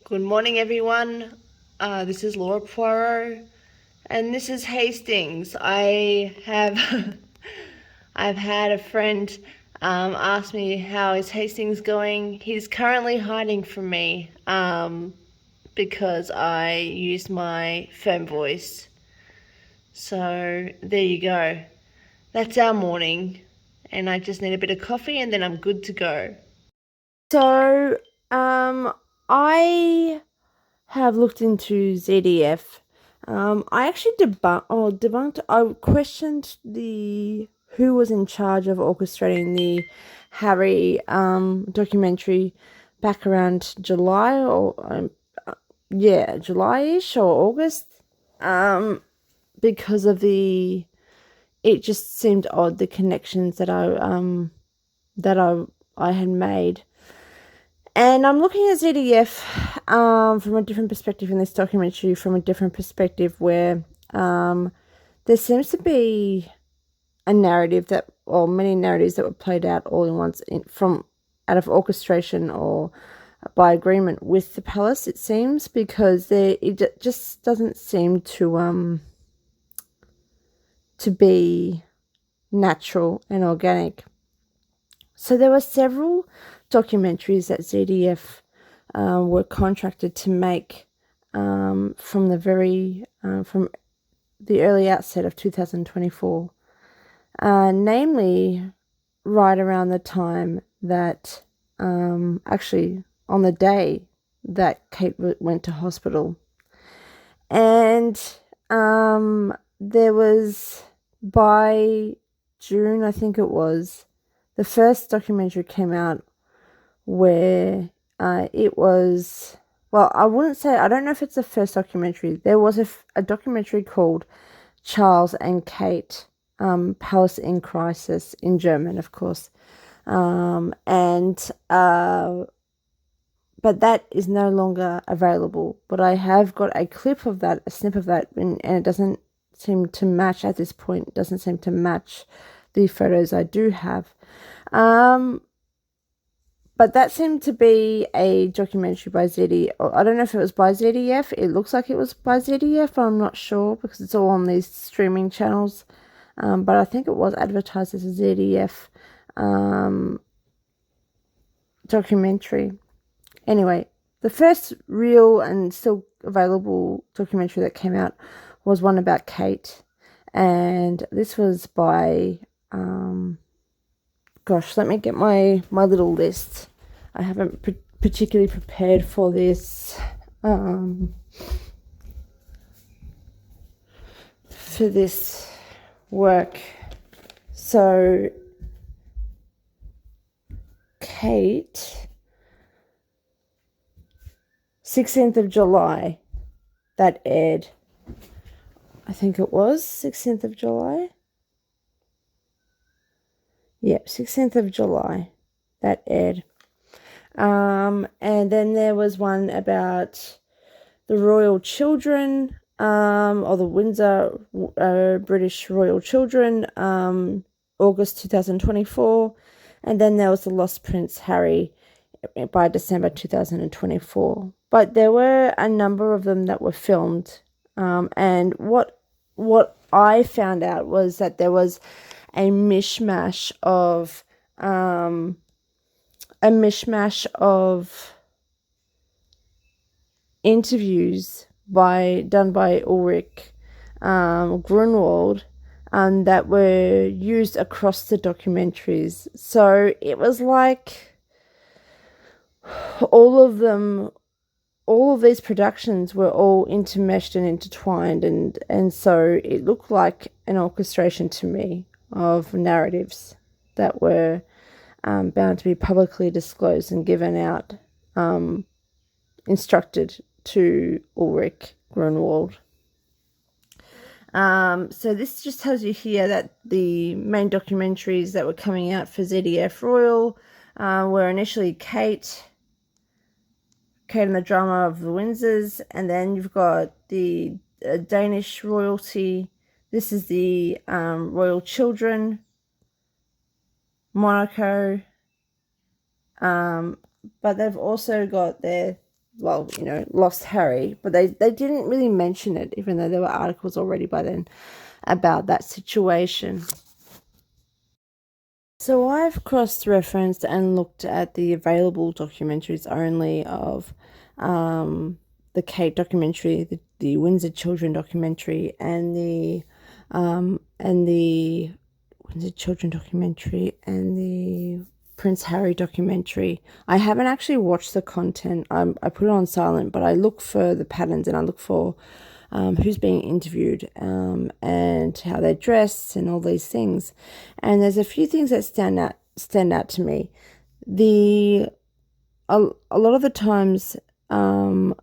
Good morning, everyone. This is Laura Poirot, and this is Hastings. I have I've had a friend ask me how is Hastings going. He's currently hiding from me because I used my phone voice. So there you go. That's our morning, and I just need a bit of coffee, and then I'm good to go. So, I have looked into ZDF. I actually debunked. I questioned the who was in charge of orchestrating the Harry documentary back around July or July-ish or August. Because of it just seemed odd the connections that I had made. And I'm looking at ZDF from a different perspective in this documentary, from a different perspective where there seems to be a narrative or many narratives that were played out all in once out of orchestration or by agreement with the palace, it seems, because it just doesn't seem to be natural and organic. So there were several documentaries that ZDF were contracted to make from the early outset of 2024, namely right around the time that actually on the day that Kate went to hospital, and there was by June, I think it was, the first documentary came out where it was, well, I wouldn't say, I don't know if it's the first documentary. There was a documentary called Charles and Kate, Palace in Crisis, in German, of course. And but that is no longer available. But I have got a clip of that, a snip of that, and it doesn't seem to match at this point. It doesn't seem to match the photos I do have. But that seemed to be a documentary by ZD. I don't know if it was by ZDF. It looks like it was by ZDF, but I'm not sure because it's all on these streaming channels. But I think it was advertised as a ZDF documentary. Anyway, the first real and still available documentary that came out was one about Kate. And this was by gosh, let me get my little list. I haven't particularly prepared for this work. So Kate, 16th of July, that aired. I think it was 16th of July. Yep, 16th of July, that aired. And then there was one about the royal children, or the Windsor British royal children, August 2024. And then there was the Lost Prince Harry by December 2024. But there were a number of them that were filmed. And what I found out was that there was a mishmash of interviews done by Ulrike Grunwald that were used across the documentaries. So it was like all of these productions were all intermeshed and intertwined, and so it looked like an orchestration to me of narratives that were bound to be publicly disclosed and given out, instructed to Ulrike Grunwald. So this just tells you here that the main documentaries that were coming out for ZDF Royal were initially Kate and the Drama of the Windsors, and then you've got the Danish royalty. This is the Royal Children, Monaco, but they've also got well, lost Harry, but they didn't really mention it, even though there were articles already by then about that situation. So I've cross-referenced and looked at the available documentaries only of the Kate documentary, the Windsor Children documentary, and the Windsor Children documentary and the Prince Harry documentary. I haven't actually watched the content. I put it on silent, but I look for the patterns and I look for who's being interviewed and how they're dressed and all these things. And there's a few things that stand out to me. A lot of the times the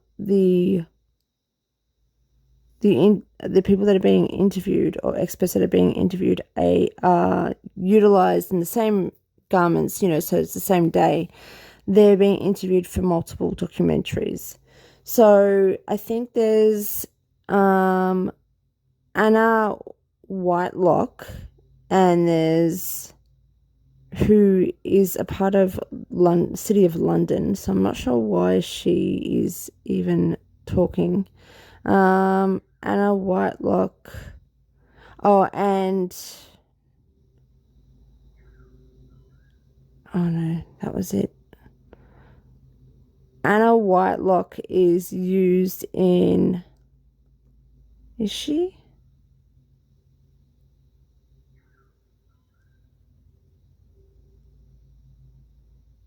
people that are being interviewed or experts that are being interviewed are utilized in the same garments, so it's the same day. They're being interviewed for multiple documentaries. So I think there's Anna Whitelock, and there's who is a part of City of London. So I'm not sure why she is even talking. Anna Whitelock. Oh, and oh no, that was it. Anna Whitelock is used in. Is she?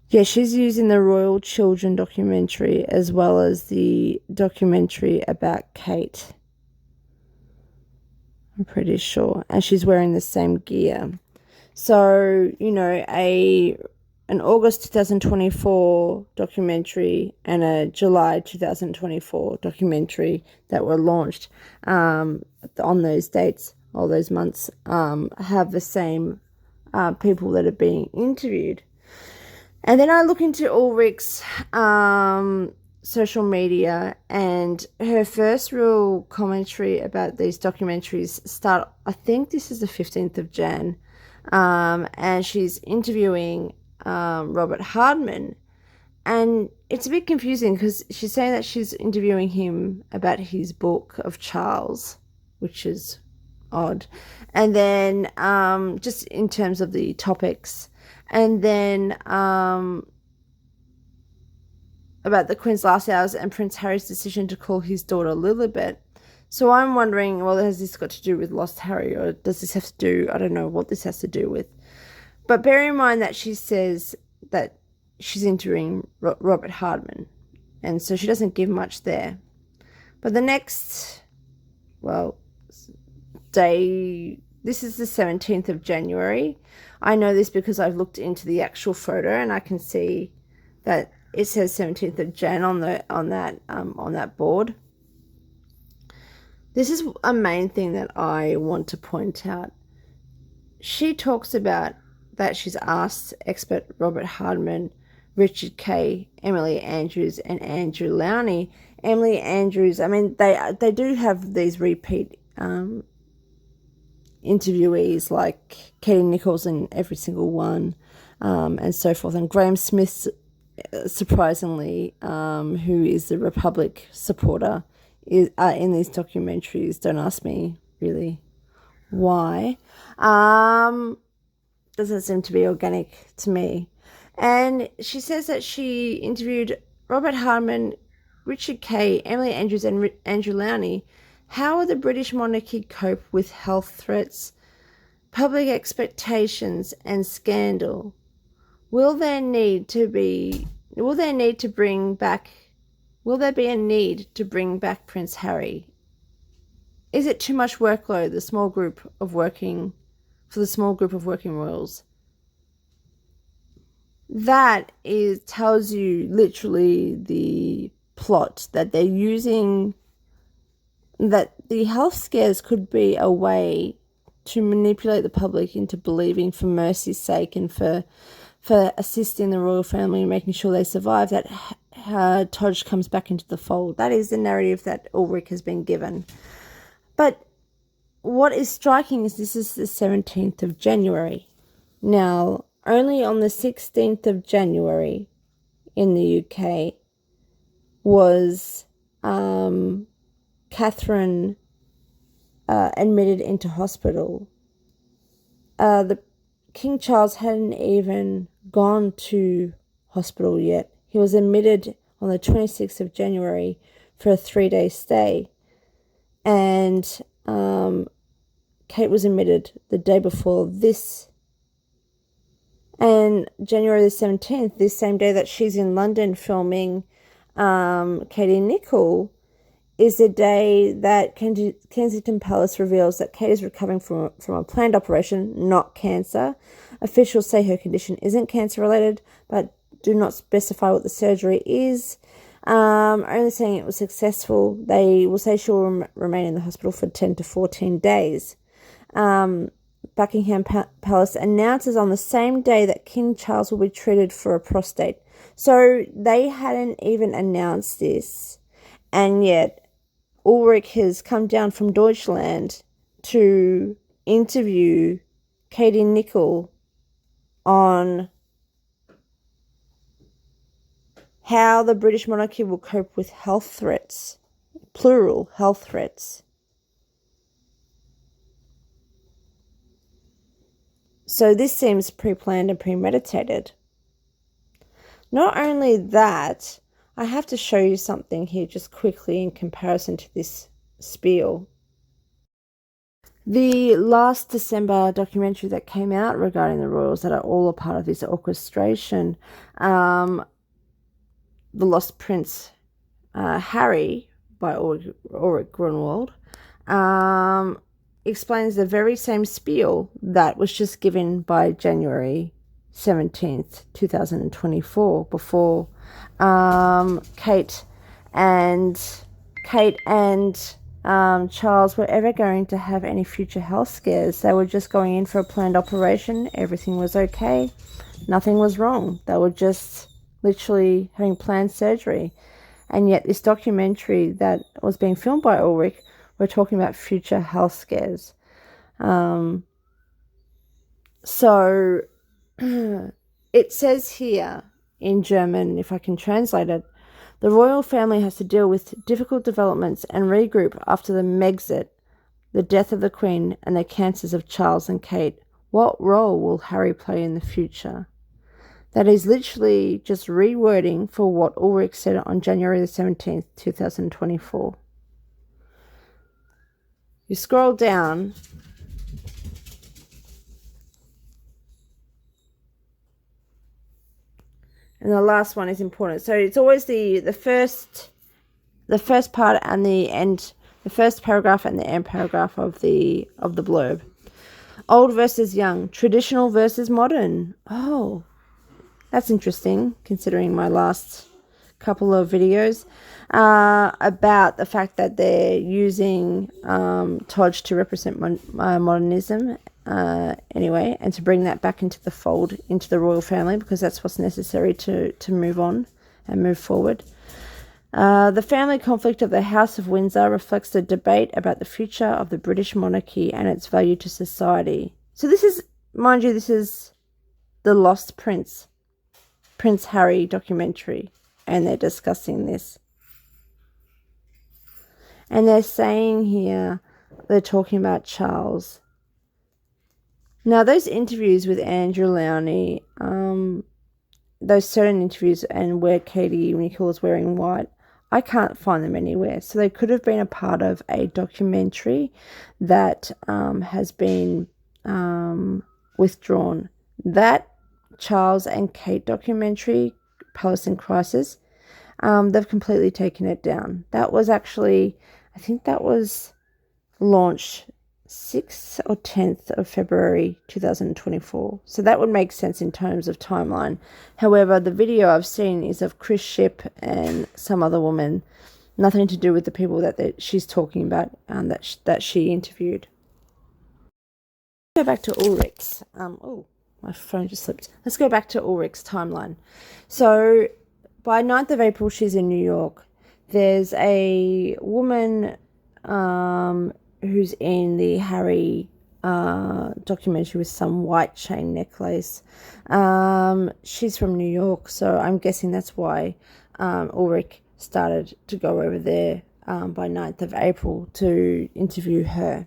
Yeah, she's using the Royal Children documentary as well as the documentary about Kate. I'm pretty sure. And she's wearing the same gear. So, an August 2024 documentary and a July 2024 documentary that were launched on those dates, all those months, have the same people that are being interviewed. And then I look into Ulrike's social media, and her first real commentary about these documentaries start, I think this is the 15th of Jan, and she's interviewing Robert Hardman. And it's a bit confusing because she's saying that she's interviewing him about his book of Charles, which is odd. And then just in terms of the topics. And then about the Queen's Last Hours and Prince Harry's decision to call his daughter Lilibet. So I'm wondering, well, has this got to do with Lost Harry, or does this have to do, I don't know what this has to do with. But bear in mind that she says that she's interviewing Robert Hardman, and so she doesn't give much there. But the next, day, this is the 17th of January. I know this because I've looked into the actual photo and I can see that it says 17th of Jan on that board. This is a main thing that I want to point out. She talks about that she's asked expert Robert Hardman, Richard Kay, Emily Andrews, and Andrew Lowney. Emily Andrews, I mean, they do have these repeat interviewees like Katie Nichols in every single one, and so forth. And Graham Smith, surprisingly, who is the Republic supporter, is in these documentaries. Don't ask me really why. Doesn't seem to be organic to me. And she says that she interviewed Robert Hardman, Richard Kay, Emily Andrews, and Andrew Lowney. How will the British monarchy cope with health threats, public expectations, and scandal? Will there be a need to bring back Prince Harry? Is it too much workload for the small group of working royals? That tells you literally the plot that they're using, that the health scares could be a way to manipulate the public into believing, for mercy's sake and for assisting the royal family and making sure they survive, that Todge comes back into the fold. That is the narrative that Ulrike has been given. But what is striking is this is the 17th of January. Now, only on the 16th of January in the UK was Catherine admitted into hospital. The King Charles hadn't even gone to hospital yet. He was admitted on the 26th of January for a 3-day stay. And Kate was admitted the day before this. And January the 17th, this same day that she's in London filming Katie Nicholl, is the day that Kensington Palace reveals that Kate is recovering from a planned operation, not cancer. Officials say her condition isn't cancer-related, but do not specify what the surgery is. Only saying it was successful. They will say she will remain in the hospital for 10 to 14 days. Buckingham Palace announces on the same day that King Charles will be treated for a prostate. So they hadn't even announced this, and yet Ulrike has come down from Deutschland to interview Katie Nicholl on how the British monarchy will cope with health threats, plural health threats. So this seems pre-planned and premeditated. Not only that, I have to show you something here just quickly in comparison to this spiel. The last December documentary that came out regarding the royals that are all a part of this orchestration, The Lost Prince Harry by Ulrike Grunwald, explains the very same spiel that was just given by January 17th, 2024, before Kate and Charles were ever going to have any future health scares. They were just going in for a planned operation. Everything was okay. Nothing was wrong. They were just literally having planned surgery. And yet this documentary that was being filmed by Ulrike, we're talking about future health scares. So it says here in German, if I can translate it, the royal family has to deal with difficult developments and regroup after the Megxit, the death of the Queen, and the cancers of Charles and Kate. What role will Harry play in the future? That is literally just rewording for what Ulrike said on January the 17th, 2024. You scroll down, and the last one is important. So it's always the first part and the end, the first paragraph and the end paragraph of the blurb. Old versus young, traditional versus modern. Oh, that's interesting, considering my last couple of videos about the fact that they're using Todge to represent modernism anyway, and to bring that back into the fold, into the royal family, because that's what's necessary to move on and move forward. The family conflict of the House of Windsor reflects the debate about the future of the British monarchy and its value to society. So this is, mind you, this is the Lost Prince Harry documentary, and they're discussing this. And they're saying here, they're talking about Charles. Now, those interviews with Andrew Lowney, those certain interviews, and where Katie Nicholl is wearing white, I can't find them anywhere. So they could have been a part of a documentary that has been withdrawn. That Charles and Kate documentary, Palace in Crisis, they've completely taken it down. That was actually, I think that was launched 6th or 10th of February 2024. So that would make sense in terms of timeline. However, the video I've seen is of Chris Shipp and some other woman, nothing to do with the people that she's talking about, that she interviewed. Go back to Ulrike's. My phone just slipped. Let's go back to Ulrike's timeline. So by 9th of April, she's in New York. There's a woman who's in the Harry documentary with some white chain necklace. She's from New York, so I'm guessing that's why Ulrike started to go over there by 9th of April to interview her.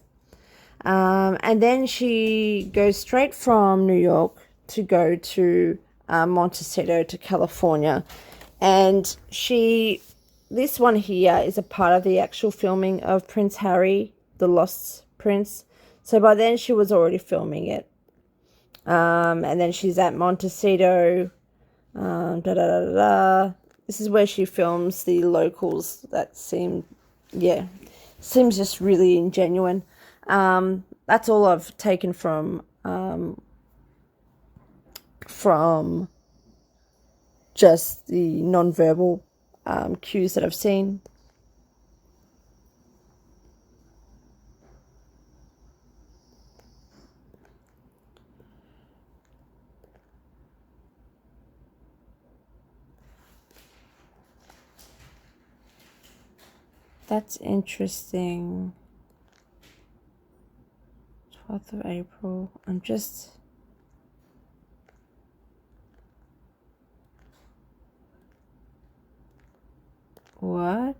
And then she goes straight from New York to go to Montecito to California. And this one here is a part of the actual filming of Prince Harry, the Lost Prince. So by then she was already filming it. And then she's at Montecito. This is where she films the locals that seems just really ingenuine. That's all I've taken from just the non-verbal cues that I've seen. That's interesting. 12th of April. I'm just... What?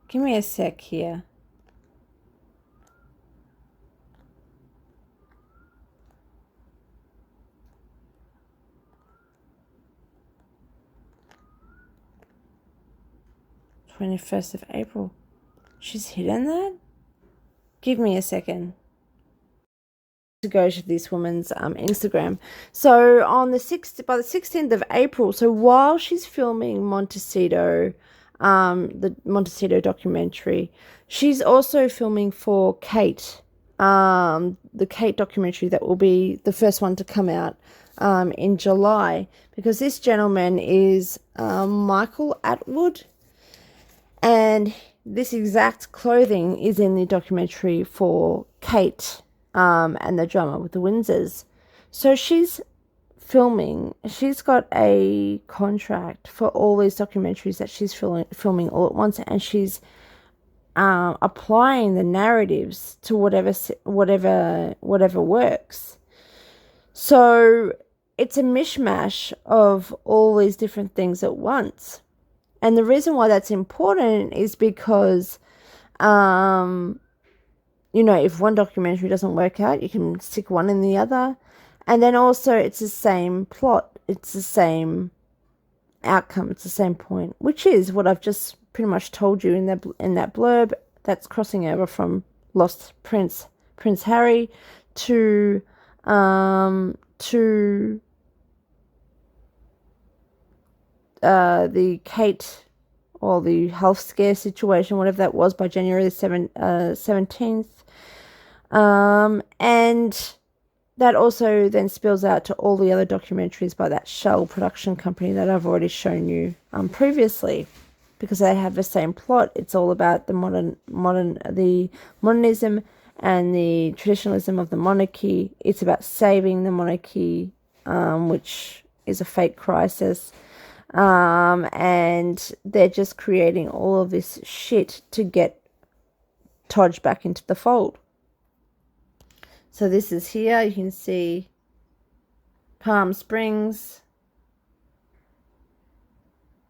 Give me a sec here. #21st of April. She's hidden that? Give me a second to go to this woman's Instagram. So on by the 16th of April, so while she's filming Montecito, the Montecito documentary, she's also filming for Kate, the Kate documentary that will be the first one to come out in July, because this gentleman is Michael Atwood, and this exact clothing is in the documentary for Kate and the Drama with the Windsors. So she's filming. She's got a contract for all these documentaries that she's filming all at once, and she's applying the narratives to whatever works. So it's a mishmash of all these different things at once. And the reason why that's important is because, if one documentary doesn't work out, you can stick one in the other. And then also it's the same plot. It's the same outcome. It's the same point, which is what I've just pretty much told you in that blurb. That's crossing over from Lost Prince Harry to the Kate or the health scare situation, whatever that was, by January the 17th. And that also then spills out to all the other documentaries by that Shell production company that I've already shown you previously, because they have the same plot. It's all about the modernism and the traditionalism of the monarchy. It's about saving the monarchy, which is a fake crisis. And they're just creating all of this shit to get Todge back into the fold. So this is here. You can see Palm Springs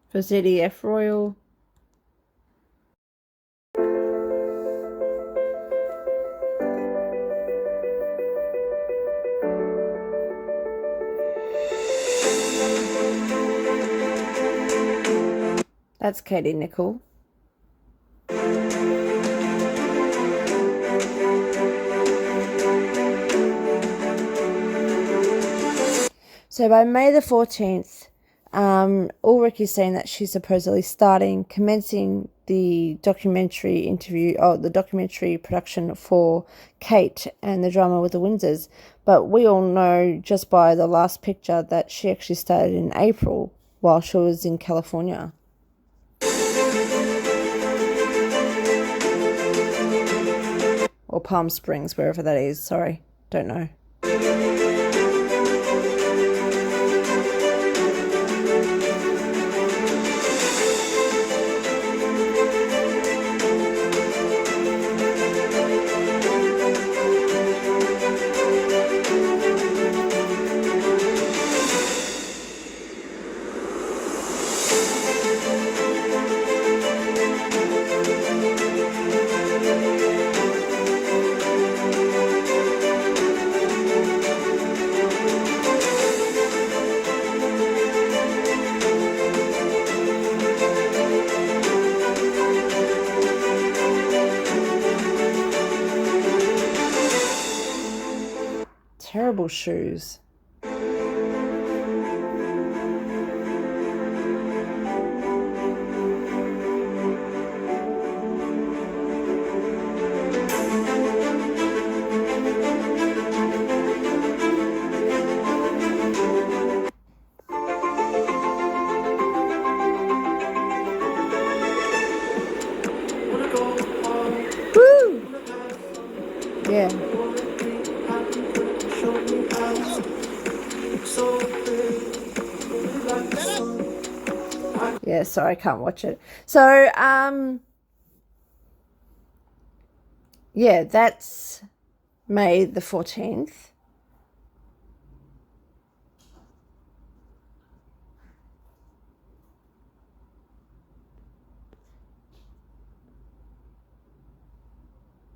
for ZDF Royal. That's Katie Nichol. So by May the 14th, Ulrike is saying that she's supposedly commencing the documentary production for Kate and the Drama with the Windsors. But we all know just by the last picture that she actually started in April while she was in California. Or Palm Springs, wherever that is. Sorry, don't know. incredible shoes. Woo! Yeah. Yeah, sorry, I can't watch it. So, yeah, that's May the 14th.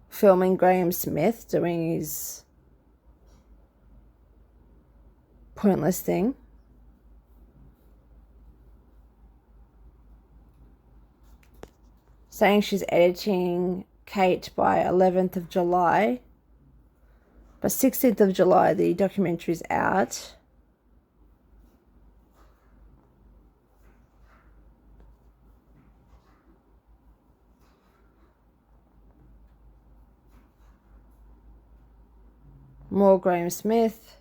Filming Graham Smith doing his pointless thing. Saying she's editing Kate by 11th of July. By 16th of July, the documentary's out. More Graham Smith.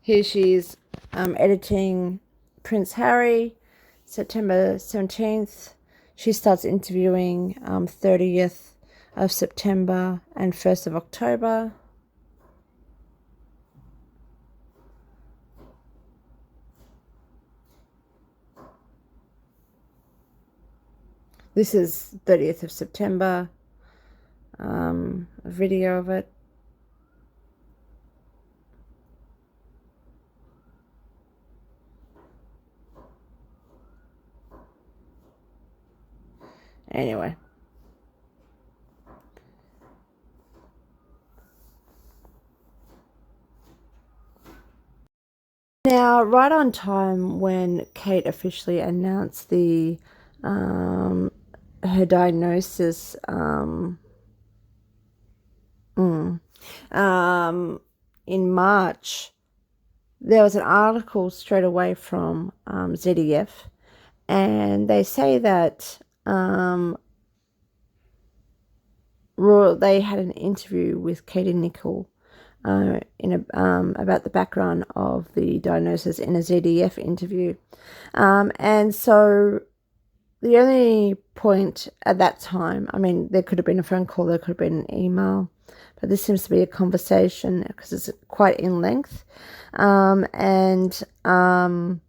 Here she is editing Prince Harry, September 17th. She starts interviewing 30th of September and 1st of October. This is 30th of September, a video of it. Anyway. Now, right on time when Kate officially announced the her diagnosis in March, there was an article straight away from ZDF, and they say that they had an interview with Katie Nicholl about the background of the diagnosis in a ZDF interview. And so the only point at that time, I mean, there could have been a phone call, there could have been an email, but this seems to be a conversation because it's quite in length. And the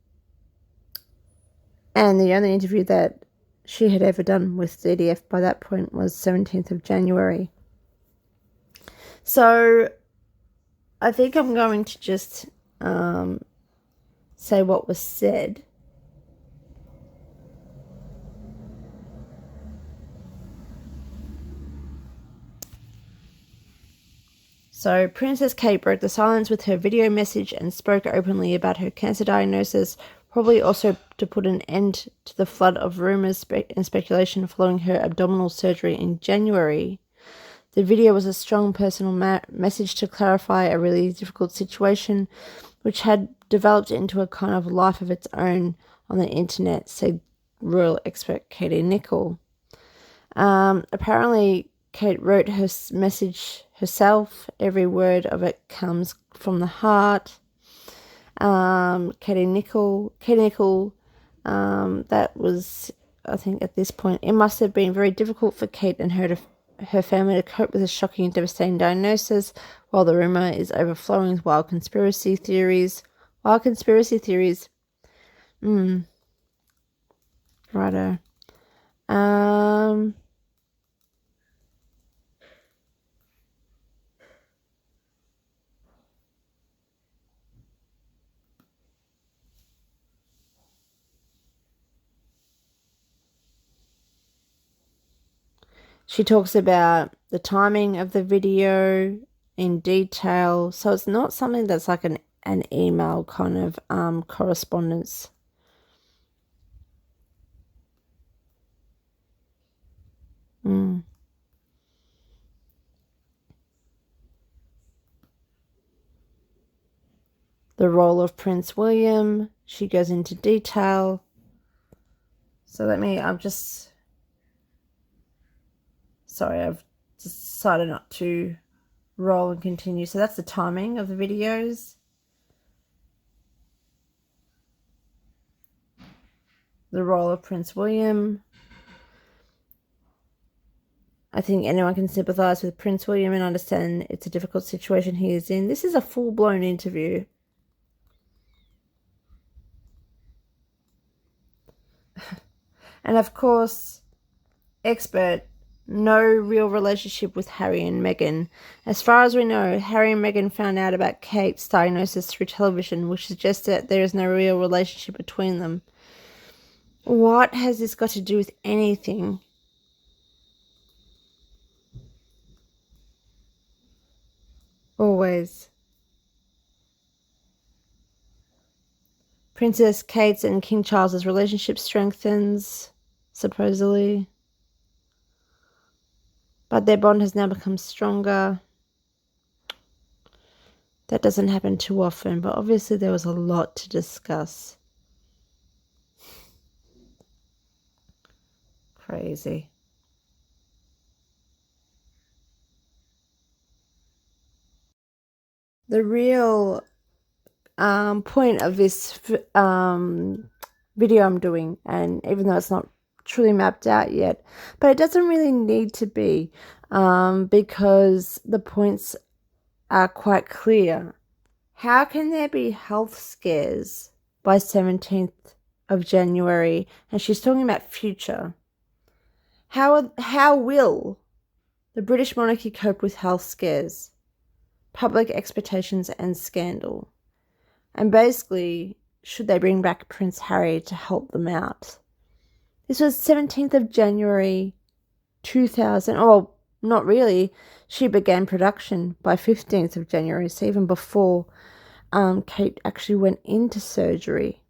only interview that she had ever done with ZDF by that point was 17th of January. So I think I'm going to just say what was said. So Princess Kate broke the silence with her video message and spoke openly about her cancer diagnosis, probably also to put an end to the flood of rumours and speculation following her abdominal surgery in January. The video was a strong personal message to clarify a really difficult situation, which had developed into a kind of life of its own on the internet, said royal expert Katie Nicholl. Apparently, Kate wrote her message herself. Every word of it comes from the heart. Katie Nicholl, that was, I think at this point, it must have been very difficult for Kate and her family to cope with a shocking and devastating diagnosis, while the rumour is overflowing with wild conspiracy theories. Righto. She talks about the timing of the video in detail. So it's not something that's like an an email kind of correspondence. The role of Prince William, she goes into detail. So I've just decided not to roll and continue. So that's the timing of the videos. The role of Prince William. I think anyone can sympathize with Prince William and understand it's a difficult situation he is in. This is a full-blown interview. And of course, expert, no real relationship with Harry and Meghan. As far as we know, Harry and Meghan found out about Kate's diagnosis through television, which suggests that there is no real relationship between them. What has this got to do with anything? Always. Princess Kate's and King Charles's relationship strengthens, supposedly. But their bond has now become stronger. That doesn't happen too often, but obviously there was a lot to discuss. Crazy. The real point of this video I'm doing, and even though it's not truly mapped out yet, but it doesn't really need to be, because the points are quite clear. How can there be health scares by 17th of January? And she's talking about future. How will the British monarchy cope with health scares, public expectations and scandal? And basically, should they bring back Prince Harry to help them out? This was 17th of January 2000. Oh, not really. She began production by 15th of January, so even before Kate actually went into surgery.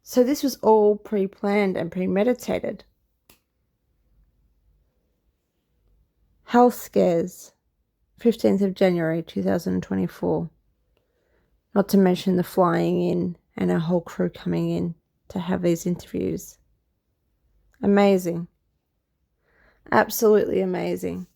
So this was all pre-planned and premeditated. Health scares, 15th of January 2024. Not to mention the flying in and our whole crew coming in to have these interviews. Amazing. Absolutely amazing.